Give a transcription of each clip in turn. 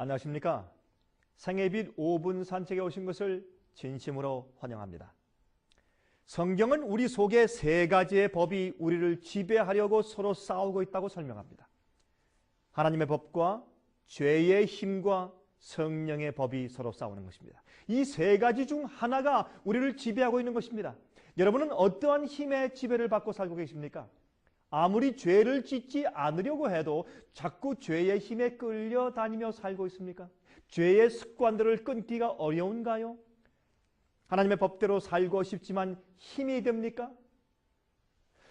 안녕하십니까? 생애빛 5분 산책에 오신 것을 진심으로 환영합니다. 성경은 우리 속에 세 가지의 법이 우리를 지배하려고 서로 싸우고 있다고 설명합니다. 하나님의 법과 죄의 힘과 성령의 법이 서로 싸우는 것입니다. 이 세 가지 중 하나가 우리를 지배하고 있는 것입니다. 여러분은 어떠한 힘의 지배를 받고 살고 계십니까? 아무리 죄를 짓지 않으려고 해도 자꾸 죄의 힘에 끌려다니며 살고 있습니까? 죄의 습관들을 끊기가 어려운가요? 하나님의 법대로 살고 싶지만 힘이 됩니까?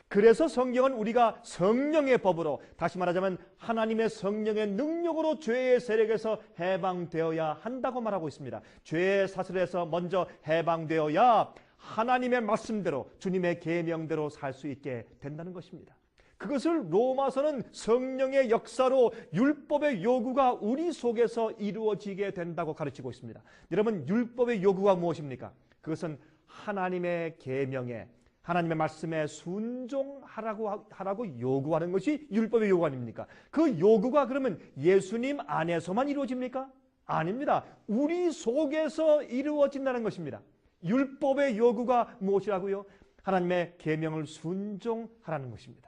그래서 성경은 우리가 성령의 법으로, 다시 말하자면 하나님의 성령의 능력으로 죄의 세력에서 해방되어야 한다고 말하고 있습니다. 죄의 사슬에서 먼저 해방되어야 하나님의 말씀대로, 주님의 계명대로 살 수 있게 된다는 것입니다. 그것을 로마서는 성령의 역사로 율법의 요구가 우리 속에서 이루어지게 된다고 가르치고 있습니다. 여러분, 율법의 요구가 무엇입니까? 그것은 하나님의 계명에, 하나님의 말씀에 순종하라고 요구하는 것이 율법의 요구 아닙니까? 그 요구가 그러면 예수님 안에서만 이루어집니까? 아닙니다. 우리 속에서 이루어진다는 것입니다. 율법의 요구가 무엇이라고요? 하나님의 계명을 순종하라는 것입니다.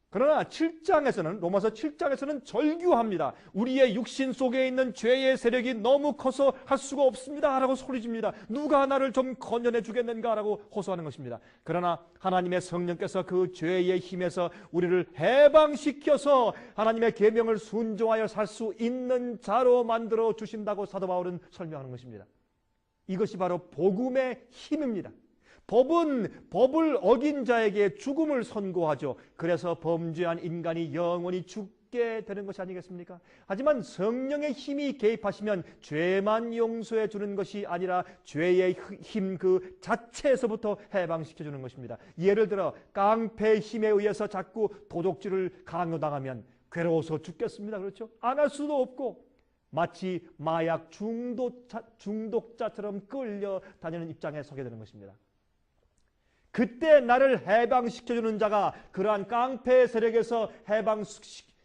그러나 7장에서는, 로마서 7장에서는 절규합니다. 우리의 육신 속에 있는 죄의 세력이 너무 커서 할 수가 없습니다 라고 소리집니다. 누가 나를 좀 건져내 주겠는가 라고 호소하는 것입니다. 그러나 하나님의 성령께서 그 죄의 힘에서 우리를 해방시켜서 하나님의 계명을 순종하여 살 수 있는 자로 만들어 주신다고 사도 바울은 설명하는 것입니다. 이것이 바로 복음의 힘입니다. 법은 법을 어긴 자에게 죽음을 선고하죠. 그래서 범죄한 인간이 영원히 죽게 되는 것이 아니겠습니까? 하지만 성령의 힘이 개입하시면 죄만 용서해 주는 것이 아니라 죄의 힘 그 자체에서부터 해방시켜 주는 것입니다. 예를 들어 깡패의 힘에 의해서 자꾸 도둑질을 강요당하면 괴로워서 죽겠습니다. 그렇죠? 안 할 수도 없고 마치 마약 중독자처럼 끌려다니는 입장에 서게 되는 것입니다. 그때 나를 해방시켜주는 자가 그러한 깡패 세력에서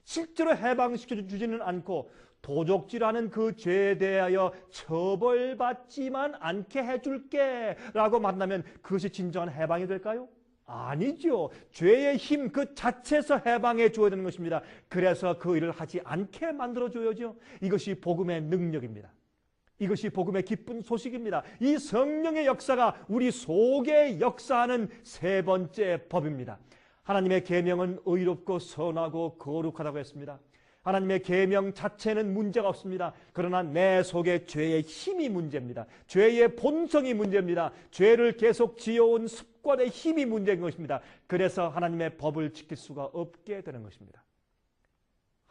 실제로 해방시켜주지는 않고 도적질하는 그 죄에 대하여 처벌받지만 않게 해줄게 라고 만나면 그것이 진정한 해방이 될까요? 아니죠. 죄의 힘 그 자체에서 해방해 줘야 되는 것입니다. 그래서 그 일을 하지 않게 만들어줘야죠. 이것이 복음의 능력입니다. 이것이 복음의 기쁜 소식입니다. 이 성령의 역사가 우리 속에 역사하는 세 번째 법입니다. 하나님의 계명은 의롭고 선하고 거룩하다고 했습니다. 하나님의 계명 자체는 문제가 없습니다. 그러나 내 속에 죄의 힘이 문제입니다. 죄의 본성이 문제입니다. 죄를 계속 지어온 습관의 힘이 문제인 것입니다. 그래서 하나님의 법을 지킬 수가 없게 되는 것입니다.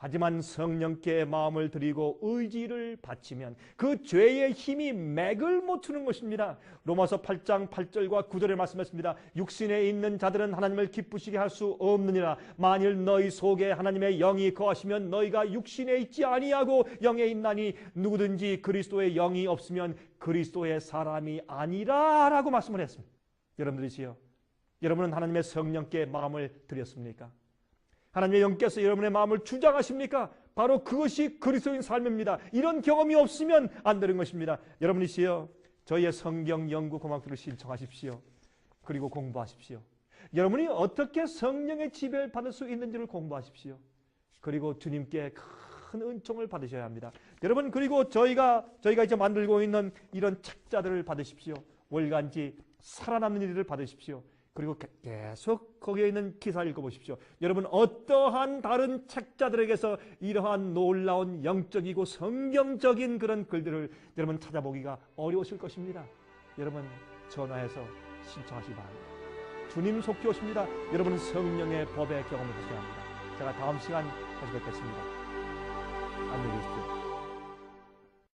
하지만 성령께 마음을 드리고 의지를 바치면 그 죄의 힘이 맥을 못 추는 것입니다. 로마서 8장 8절과 9절에 말씀했습니다. 육신에 있는 자들은 하나님을 기쁘시게 할 수 없느니라. 만일 너희 속에 하나님의 영이 거하시면 너희가 육신에 있지 아니하고 영에 있나니 누구든지 그리스도의 영이 없으면 그리스도의 사람이 아니라 라고 말씀을 했습니다. 여러분들이시여, 여러분은 하나님의 성령께 마음을 드렸습니까? 하나님의 영께서 여러분의 마음을 주장하십니까? 바로 그것이 그리스도인 삶입니다. 이런 경험이 없으면 안 되는 것입니다. 여러분이시여, 저희의 성경 연구 고막들을 신청하십시오. 그리고 공부하십시오. 여러분이 어떻게 성령의 지배를 받을 수 있는지를 공부하십시오. 그리고 주님께 큰 은총을 받으셔야 합니다. 여러분, 그리고 저희가 이제 만들고 있는 이런 책자들을 받으십시오. 월간지 살아남는 일을 받으십시오. 그리고 계속 거기에 있는 기사 읽어보십시오. 여러분, 어떠한 다른 책자들에게서 이러한 놀라운 영적이고 성경적인 그런 글들을 여러분 찾아보기가 어려우실 것입니다. 여러분, 전화해서 신청하시기 바랍니다. 주님 속히 오십니다. 여러분은 성령의 법의 경험을 하셔야 합니다. 제가 다음 시간 다시 뵙겠습니다. 안녕히 계십시오.